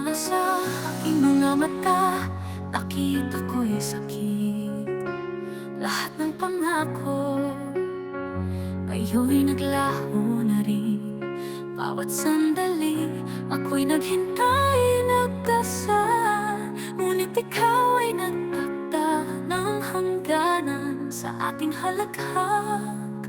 nga sa aking mga mata, nakita ko'y sakit. Lahat ng pangako ngayon'y naglaho na rin. Bawat sandali ako'y naghintay, nagdasal, ngunit ikaw ay nagtakda ng hangganan sa ating halaghak.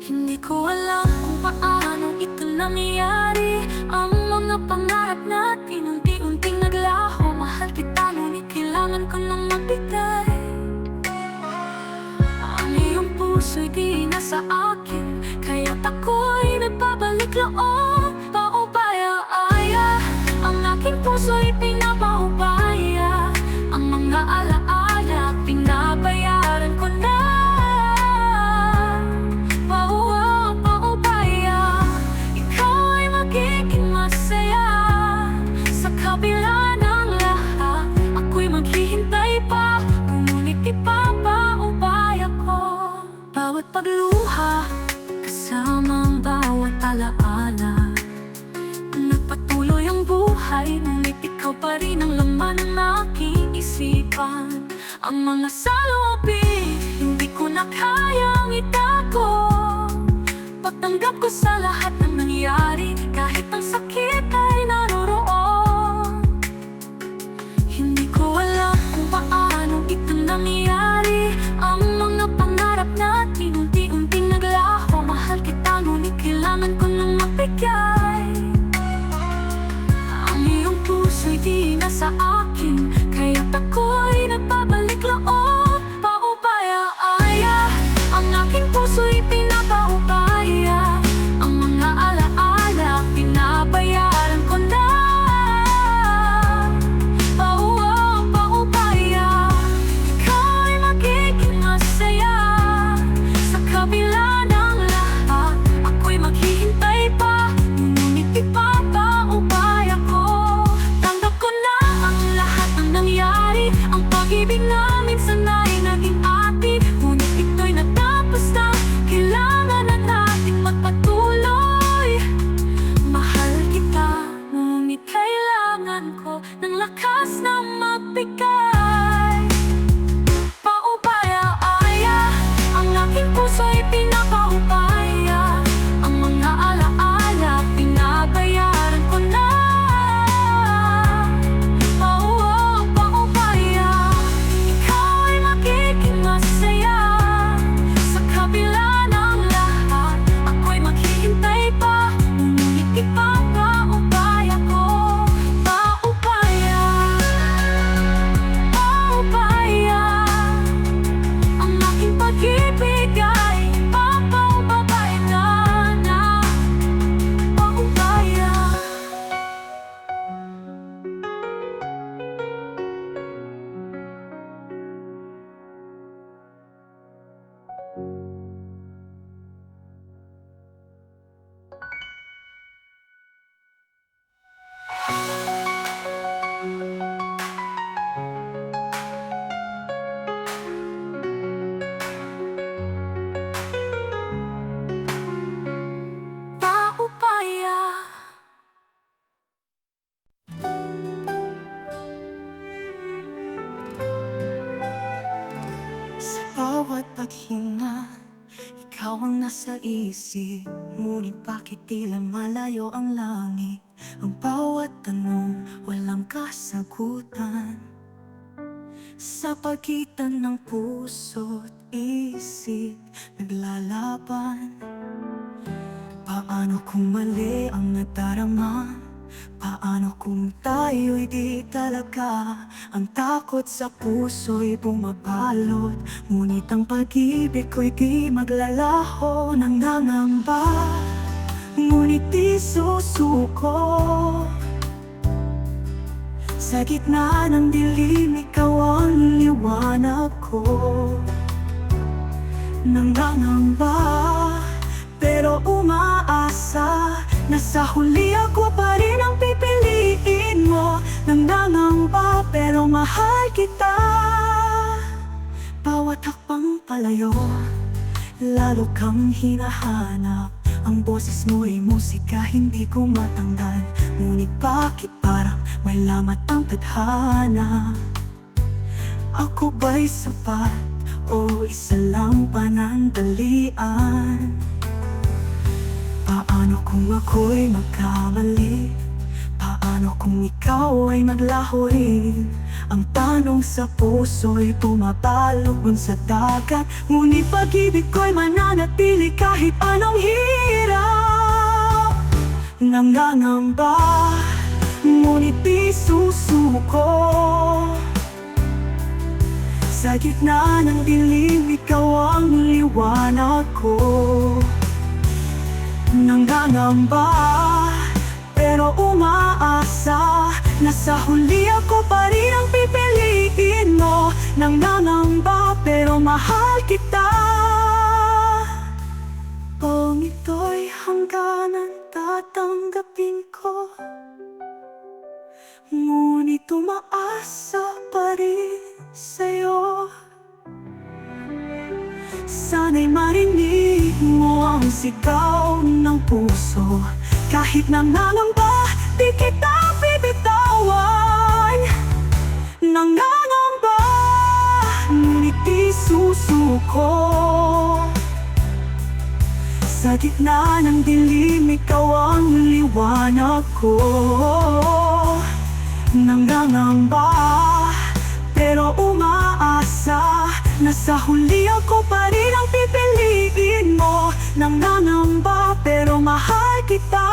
Hindi ko alam kung paano ito nangyayari. Ang mga pangarap natin unti-unting naglaho. Mahal kita ngunit kailangan ko nang magbigay. Ang iyong puso'y di na sa akin, kaya't ako'y nagbabalik loob. Paubaya-aya, ang aking puso'y pinapaubaya. Ang mga alaala pinabayaran ko na. Paubaya, ikaw ay magiging masaya. Sa kabila ng lahat, ako'y maghihintay pa, ngunit ipapaubaya ko. Bawat pagluha, kasama ang bawat alaala. Nagpatuloy ang buhay, ngunit ikaw pa rin ang laman ng aking isipan. Ang mga salubin, hindi ko na kayang itago. Pagtanggap ko sa lahat ng nangyari, kahit ang sakit ay naroroon. Hindi ko alam kung paano ito nangyari. Ang mga pangarap natin unti-unting naglaho. Mahal kita ngunit kailangan ko nang magbigay. Ang iyong puso'y di na sa akin, kaya't ako'y nagbabalik loob. Paubaya-aya, ang aking puso'y pinapaubaya. Ang mga alaala pinabayaran ko na. Paubaya, ikaw ay magiging masaya. Sa kabila ng lahat, ako'y maghihintay pa, ngunit ipapaubaya ko. Tanggap ko na ang lahat ng nangyari. Ang pag-ibig namin sana'y naging atin, ngunit ito'y natapos na. Kailangan na nating magpatuloy. Mahal kita, ngunit kailangan ko ng lakas na magbigay. Paubaya-aya, ang aking puso'y pinapaubaya. Ang mga alaala pinabayaran ko na. Paubaya, ikaw ay magiging masaya. Sa kabila ng lahat, ako'y maghihintay pa, ngunit ipapaubaya ko. Paubaya, paubaya, ang aking pag-ibig ay papaubaya na. Paubaya. Paubaya. Sa bawat paghinga, ikaw ang nasa isip. Ngunit bakit tila malayo ang langit? Ang bawat tanong, walang kasagutan. Sa pagitan ng puso't isip, naglalaban. Paano kung mali ang nadarama? Paano kung tayo'y di talaga? Ang takot sa puso'y bumabalot, ngunit ang pag-ibig ko'y di maglalaho. Nangangamba, ngunit di susuko. Sa gitna ng dilim, ikaw ang liwanag ko. Nangangamba, pero umaasa na sa huli ako pa rin ang pipiliin mo. Nangangamba, pero mahal kita. Bawat hakbang palayo, lalo kang hinahanap. Ang boses mo'y musika, hindi ko matanggal. Ngunit bakit parang may lamat ang tadhana? Ako ba'y sapat o isa lang panandalian? Paano kung ako'y magkamali? Paano kung ikaw ay maglaho rin? Ang tanong sa puso'y pumapalubon sa dagat. Ngunit pag-ibig ko'y mananatili kahit anong hirap. Nangangamba, ngunit di susuko. Sa gitna ng dilim, ikaw ang liwanag ko. Nangangamba, pero umaasa na sa huli ako pa rin ang pipiliin mo. Nangangamba, pero mahal kita. Kung ito'y hangganan, tatanggapin ko. Ngunit umaasa pa rin sa'yo. Sana'y marinig mo ang sigaw ng puso. Kahit nangangamba, di kita bibitawan. Nangangamba, ngunit di susuko. Sa gitna ng dilim, ikaw ang liwanag ko. Nangangamba, pero umaasa na sa huli ako pa rin ang pipiliin mo. Nangangamba, pero mahal kita.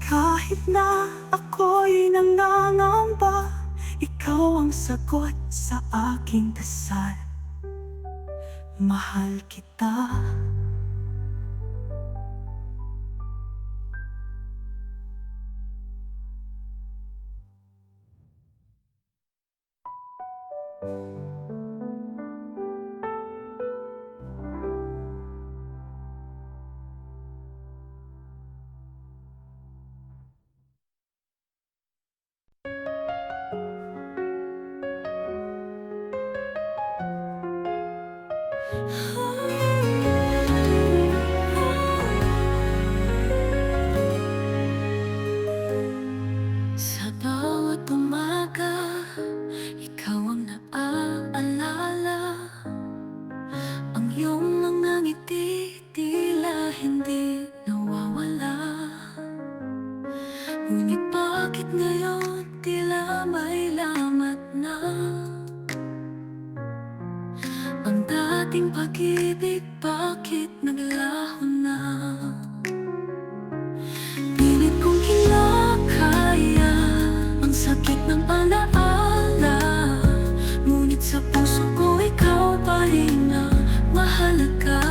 Kahit na ako'y nangangamba, ikaw ang sagot sa aking dasal. Mahal kita. Sa bawat umaga, ikaw ang naaalala. Ang iyong mga ngiti tila hindi nawawala. Ngunit bakit ngayon tila may lamat na? Ang dating pag-ibig, bakit naglaho na? Pilit kong kinakaya ang sakit ng alaala. Ngunit sa puso ko, ikaw pa rin ang mahalaga.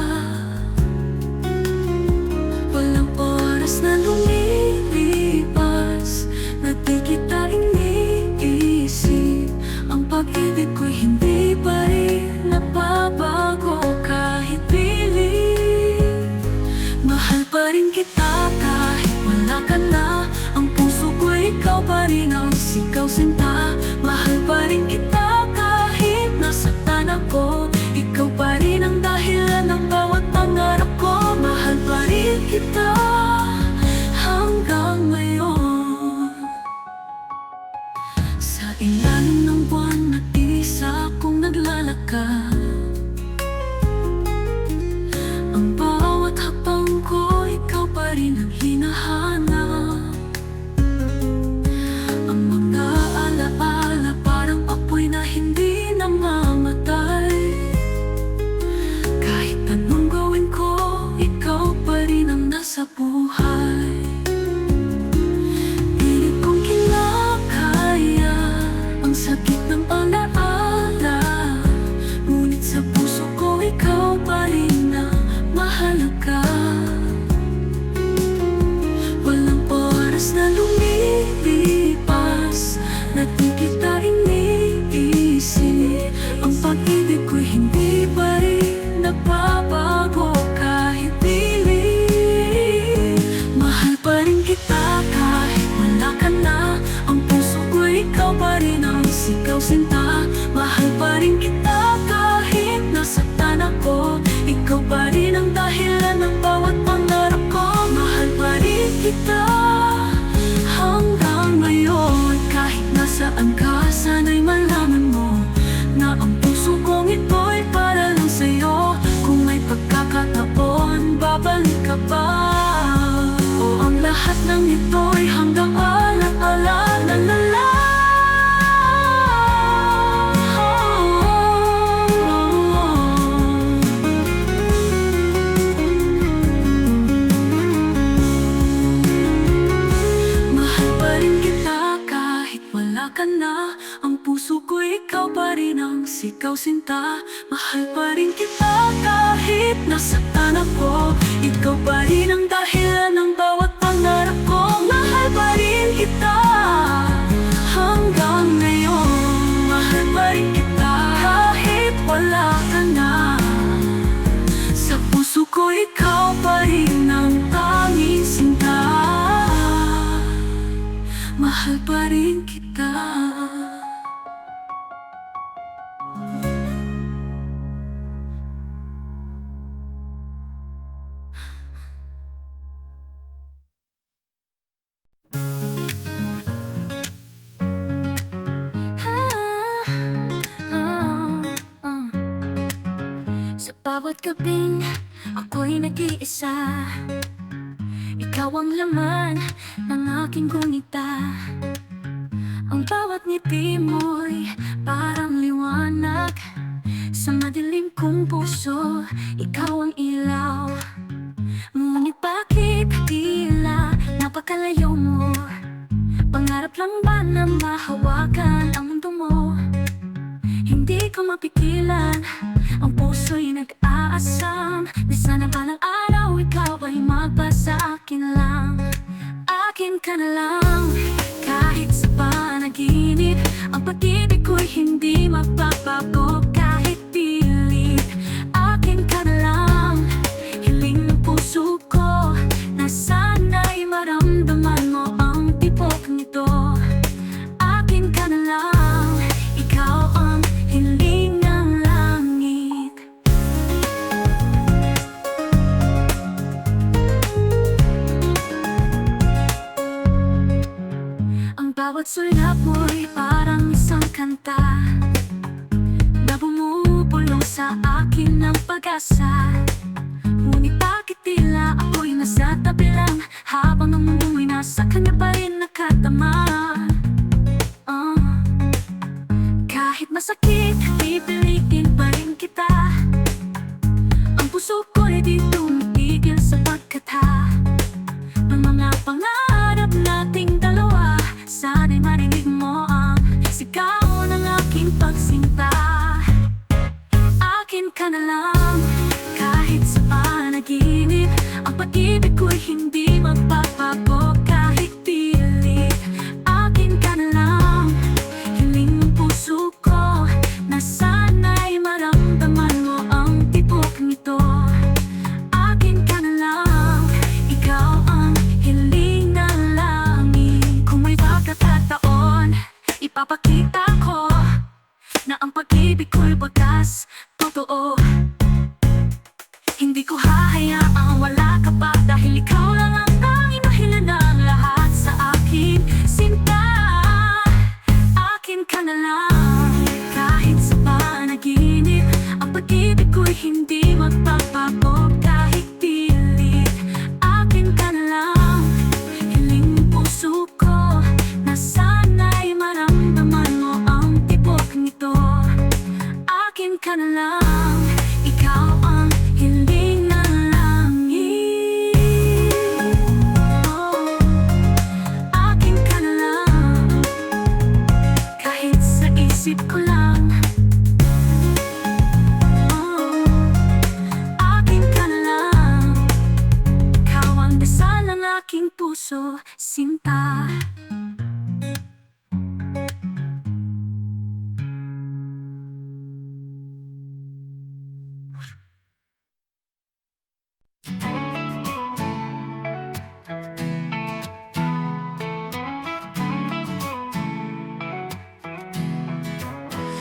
Walang oras na lumilipas na di kita iniisip. Ang pag-ibig ko'y hindi pa rin nababago kahit pilit. Mahal pa rin kita kahit wala ka na. Ang puso ko'y ikaw pa rin ang sigaw sinta. Mahal pa rin kita kahit nasaktan ako. Ikaw pa rin ang dahilan ng bawat pangarap ko. Mahal pa rin kita hanggang ngayon. Sa ilalim ng buwan, nag-iisa akong naglalakad. Ang bawat hakbang ko, ikaw pa rin ang hinahanap. Ang mga alaala parang apoy na hindi namamatay. Kahit anong gawin ko, ikaw pa rin ang nasa buhay. Pilit kong kinakaya ang sakit ng alaala. Ngunit sa puso ko, ikaw pa rin ang mahal. nang ito'y hanggang alaala na lang. Mahal pa rin kita kahit wala ka na. Ang puso ko ikaw pa rin ang sigaw sinta. Mahal pa rin kita kahit nasaktan ako. Ikaw pa rin ang dahilan ng bawat pangarap ko. Mahal pa rin kita hanggang ngayon. Mahal pa rin kita kahit wala ka na. Sa puso ko ikaw pa rin ang tanging sinta. Mahal pa rin kita. Sa bawat gabing ako'y nag-iisa. Ikaw ang laman ng aking gunita. Ang bawat ngiti mo'y parang liwanag. Sa madilim kong puso, ikaw ang ilaw. Ngunit bakit tila napakalayo mo? Pangarap lang ba na mahawakan ang mundo mo? Hindi ko mapigilan, ang puso'y nag-aasam na sana balang araw ikaw ay magpasa akin lang. Akin ka na lang, kahit sa panaginip. Ang pag-ibig ko'y hindi magbabago kahit pilit. Akin ka na lang, hiling ng puso ko, na sana'y maramdaman mo ang tibok nito. Akin ka na lang, ikaw ang hiling ng langit. Ang bawat sulap mo'y parang isang kanta na bumubulong sa akin ng pag-asa. Ngunit bakit tila ako'y nasa tabi lang, habang ang mundo'y nasa kanya pa rin nakatama. Kahit masakit, pipilitin pa rin kita. Ang puso ko'y di tumigil sa pagkata ng mga pangarap nating dalawa. Sana'y marinig mo ang sigaw ng aking pagsinta. Akin ka na lang, kahit sa panaginip. Ang pag-ibig ko'y hindi magbabago kahit pilit. Akin ka na lang, hiling ng puso ko, na sana'y maramdaman mo ang tibok nito. Akin ka na lang, ikaw ang hiling ng langit. Kung may pagkakataon, ipapakita ko na ang pag-ibig ko'y wagas, totoo. Hindi ko hahayaang wala ka pa, dahil ikaw lang ang tanging dahilan ng lahat sa akin, sinta. Akin ka na lang, kahit sa panaginip. Ang pag-ibig ko'y hindi magbabago kahit pilit. Akin ka na lang, hiling ng puso ko, na sana'y maramdaman mo ang tibok nito. Akin ka na lang, ikaw ang hiling ng langit. Akin ka na lang, kahit sa isip ko lang. Akin ka na lang, ikaw ang dasal ng aking puso, sinta.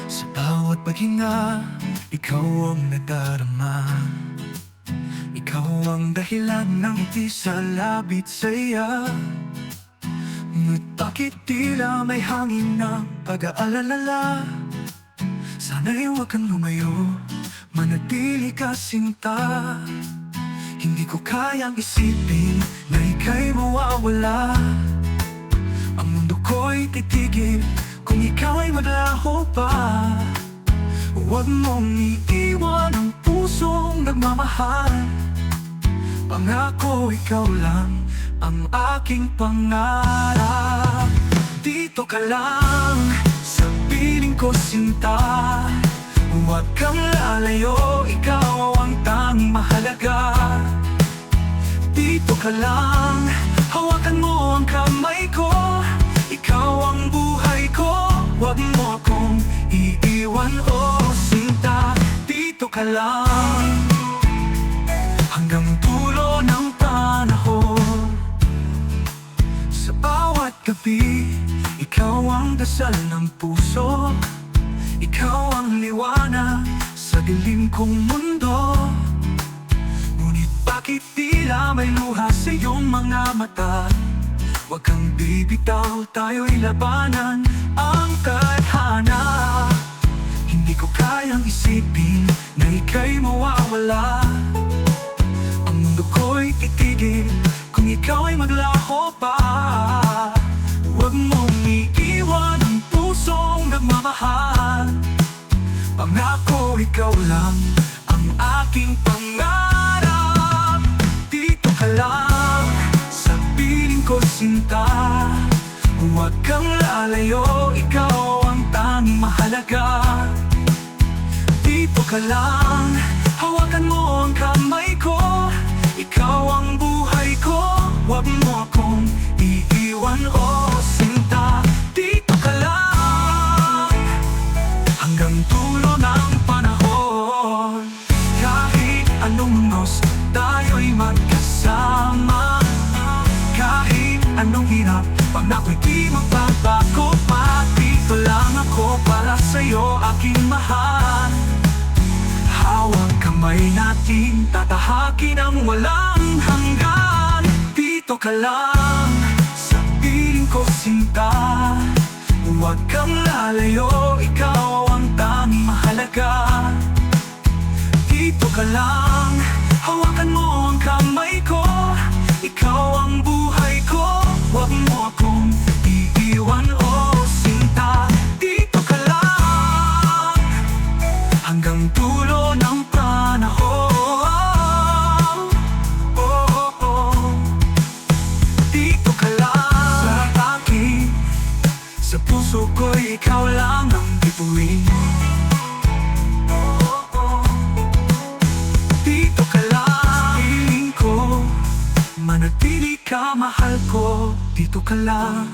Sa bawat paghinga, ikaw ang nadarama. Ikaw ang dahilan ng ngiti sa labit saya. Ngunit bakit tila may hangin ng pag-aalala? Sana'y huwag kang lumayo, manatili ka sinta. Hindi ko kayang isipin na ikaw ika'y mawawala. Ang mundo ko'y titigil kung ikaw ay maglaho pa. Huwag mong iiwan ang pusong nagmamahal. Pangako ikaw lang ang aking pangarap. Dito ka lang sa piling ko, sinta. Huwag kang lalayo, ikaw ang tanging mahalaga. Dito ka lang, hawakan mo ang kamay ko. Ikaw ang buhay ko, huwag mo akong iiwan, oh sinta. Dito ka lang, hanggang dulo ng panahon. Sa bawat gabi, ikaw ang dasal ng puso. Ikaw ang liwanag sa dilim kong mundo. Ngunit bakit tila may luha sa iyong mga mata? Huwag kang bibitaw, tayo'y labanan ang tadhana. Hindi ko kayang isipin na ika'y mawawala. Ang mundo ko'y titigil kung ikaw ay maglaho pa. Huwag mong iiwan ang pusong nagmamahal. Pangako ikaw lang ang aking pangarap. Dito ka lang sa piling ko, sinta. Huwag kang lalayo, ikaw ang tanging mahalaga. Dito ka lang, hawakan mo ang kamay ko. Ikaw ang buhay ko, huwag mo akong iiwan, oh sinta. Dito ka lang, hanggang dulo ng panahon. Kahit anong munos, tayo'y magkasama. Kahit anong hirap, pangako di magbabago pa. Dito lang ako para sa'yo, aking mahal. Hawak kamay natin, tatahakin ang walang hanggan. Dito ka lang sa piling ko, sinta. Huwag kang lalayo, ikaw ang tanging mahalaga. Dito ka lang, hawakan mo ang kamay ko. Ikaw ang buhay ko, huwag mo akong iiwan, oh sinta. Dito ka lang, hanggang dulo ng panahon. Oh, oh, oh. Dito ka lang sa akin, sa puso ko'y ikaw lang ang bituin. Oh, oh. Dito ka lang sa piling ko, manatili ka, mahal ko. Dito ka lang.